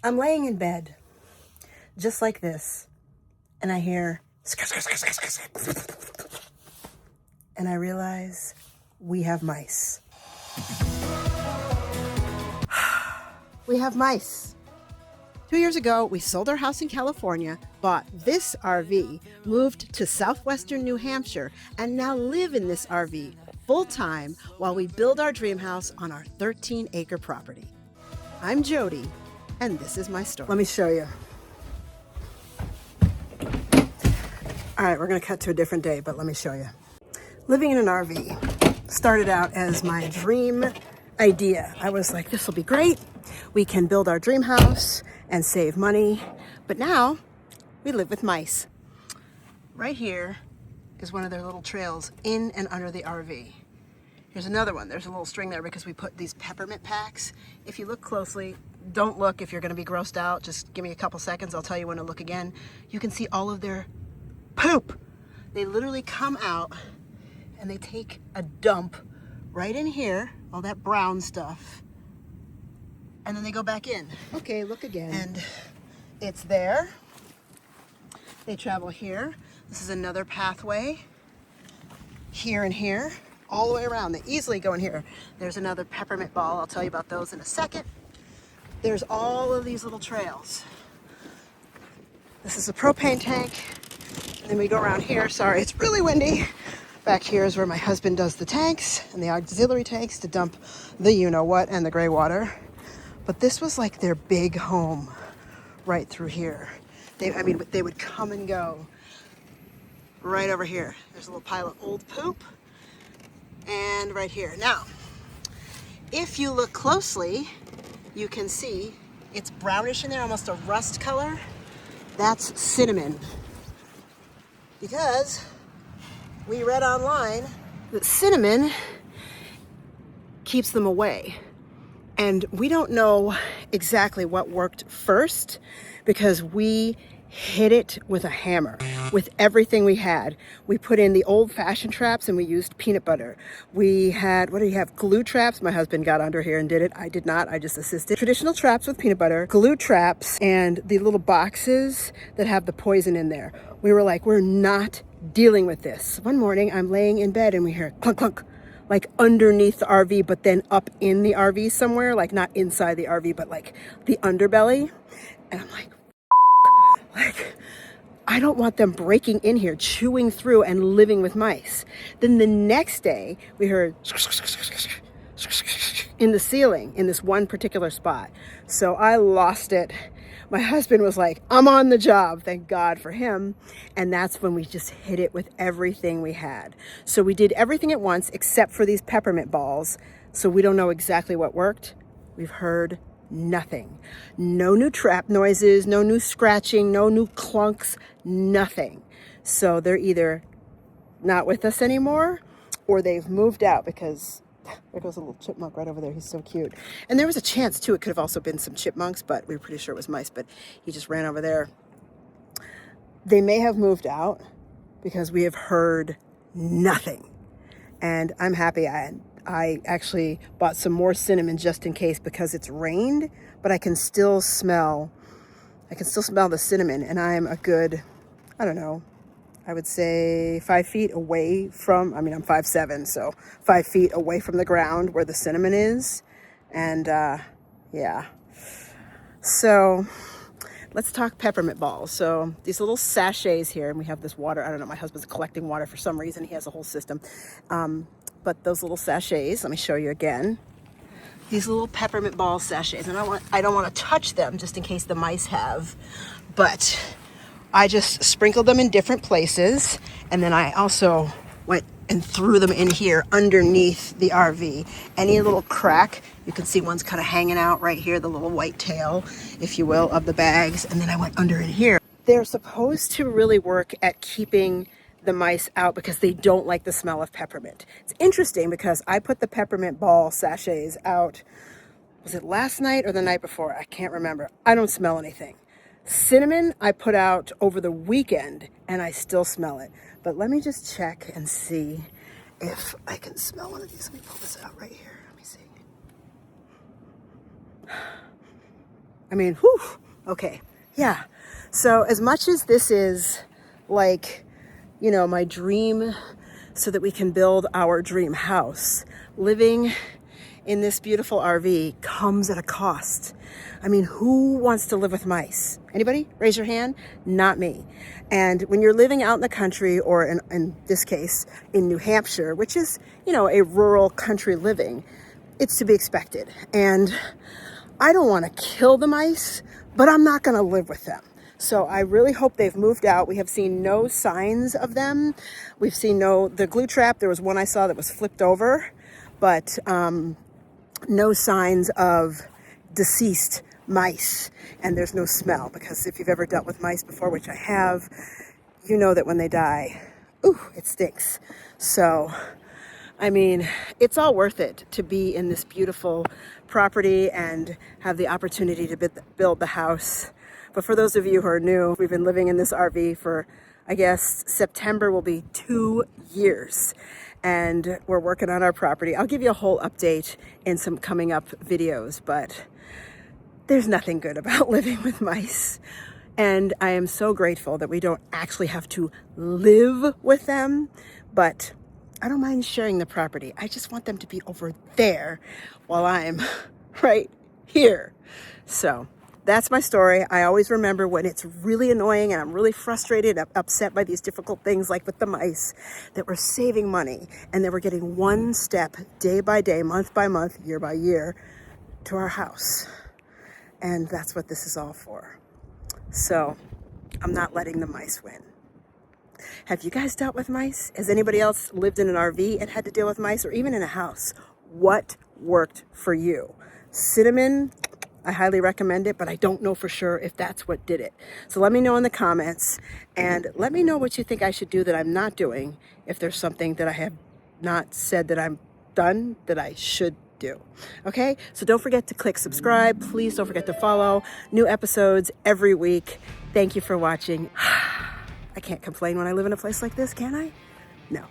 I'm laying in bed, just like this, and I hear, and I realize we have mice. We have mice. 2 years ago, we sold our house in California, bought this RV, moved to southwestern New Hampshire, and now live in this RV full-time while we build our dream house on our 13-acre property. I'm Jody, and this is my story. Let me show you. All right, we're gonna cut to a different day, but let me show you. Living in an RV started out as my dream idea. I was like, this will be great. We can build our dream house and save money. But now we live with mice. Right here is one of their little trails in and under the RV. Here's another one. There's a little string there because we put these peppermint packs. If you look closely, don't look if you're gonna be grossed out. Just give me a couple seconds. I'll tell you when to look again. You can see all of their poop. They literally come out and they take a dump right in here, all that brown stuff, and then they go back in. Okay, look again. And it's there. They travel here. This is another pathway, here and here, all the way around. They easily go in here. There's another peppermint ball. I'll tell you about those in a second. There's all of these little trails. This is a propane tank. And then we go around here. Sorry, it's really windy. Back here is where my husband does the tanks and the auxiliary tanks to dump the you-know-what and the gray water. But this was like their big home right through here. They would come and go right over here. There's a little pile of old poop and right here. Now, if you look closely, you can see it's brownish in there, almost a rust color. That's cinnamon. Because we read online that cinnamon keeps them away. And we don't know exactly what worked first because we hit it with a hammer with everything we had. We put in the old-fashioned traps and we used peanut butter. We had, what do you have? Glue traps. My husband got under here and did it. I did not. I just assisted. Traditional traps with peanut butter, glue traps, and the little boxes that have the poison in there. We were like, we're not dealing with this. One morning I'm laying in bed and we hear clunk, clunk, like underneath the RV, but then up in the RV somewhere, like not inside the RV, but like the underbelly. And I'm like, I don't want them breaking in here, chewing through and living with mice. Then the next day we heard in the ceiling in this one particular spot. So I lost it. My husband was like, I'm on the job, thank God for him. And that's when we just hit it with everything we had. So we did everything at once except for these peppermint balls. So we don't know exactly what worked. We've heard nothing. No new trap noises, no new scratching, no new clunks, nothing. So they're either not with us anymore or they've moved out because there goes a little chipmunk right over there. He's so cute. And there was a chance, too, it could have also been some chipmunks, but we were pretty sure it was mice, but he just ran over there. They may have moved out because we have heard nothing. And I'm happy. I actually bought some more cinnamon just in case because it's rained, but I can still smell the cinnamon, and I'm a good, I don't know, I would say 5 feet away from, I'm 5'7", so 5 feet away from the ground where the cinnamon is. And yeah. So let's talk peppermint balls. So these little sachets here, and we have this water. I don't know, my husband's collecting water for some reason. He has a whole system. But those little sachets, let me show you again. These little peppermint ball sachets, and I don't want to touch them just in case the mice have, but I just sprinkled them in different places, and then I also went and threw them in here underneath the RV. Any little crack, you can see one's kind of hanging out right here, the little white tail, if you will, of the bags, and then I went under in here. They're supposed to really work at keeping the mice out because they don't like the smell of peppermint. It's interesting because I put the peppermint ball sachets out, was it last night or the night before? I can't remember. I don't smell anything. Cinnamon I put out over the weekend and I still smell it. But let me just check and see if I can smell one of these. Let me pull this out right here. Let me see. I mean, whew, okay, yeah. So as much as this is like, you know, my dream so that we can build our dream house, living in this beautiful RV comes at a cost. I mean, who wants to live with mice? Anybody? Raise your hand. Not me. And when you're living out in the country, or in this case, in New Hampshire, which is, you know, a rural country living, it's to be expected. And I don't want to kill the mice, but I'm not going to live with them. So I really hope they've moved out. We have seen no signs of them. We've seen the glue trap. There was one I saw that was flipped over, but no signs of deceased mice. And there's no smell, because if you've ever dealt with mice before, which I have, you know that when they die, ooh, it stinks. So, I mean, it's all worth it to be in this beautiful property and have the opportunity to build the house. But for those of you who are new, we've been living in this RV for, I guess, September will be 2 years. And we're working on our property. I'll give you a whole update in some coming up videos, but there's nothing good about living with mice. And I am so grateful that we don't actually have to live with them, but I don't mind sharing the property. I just want them to be over there while I'm right here. So that's my story. I always remember when it's really annoying and I'm really frustrated, upset by these difficult things like with the mice, that we're saving money and that we're getting one step day by day, month by month, year by year to our house. And that's what this is all for. So I'm not letting the mice win. Have you guys dealt with mice? Has anybody else lived in an RV and had to deal with mice, or even in a house? What worked for you? Cinnamon, I highly recommend it, but I don't know for sure if that's what did it. So let me know in the comments, and let me know what you think I should do that I'm not doing, if there's something that I have not said that I'm done that I should do. Okay, so don't forget to click subscribe. Please don't forget to follow. New episodes every week. Thank you for watching. I can't complain when I live in a place like this, can I? No.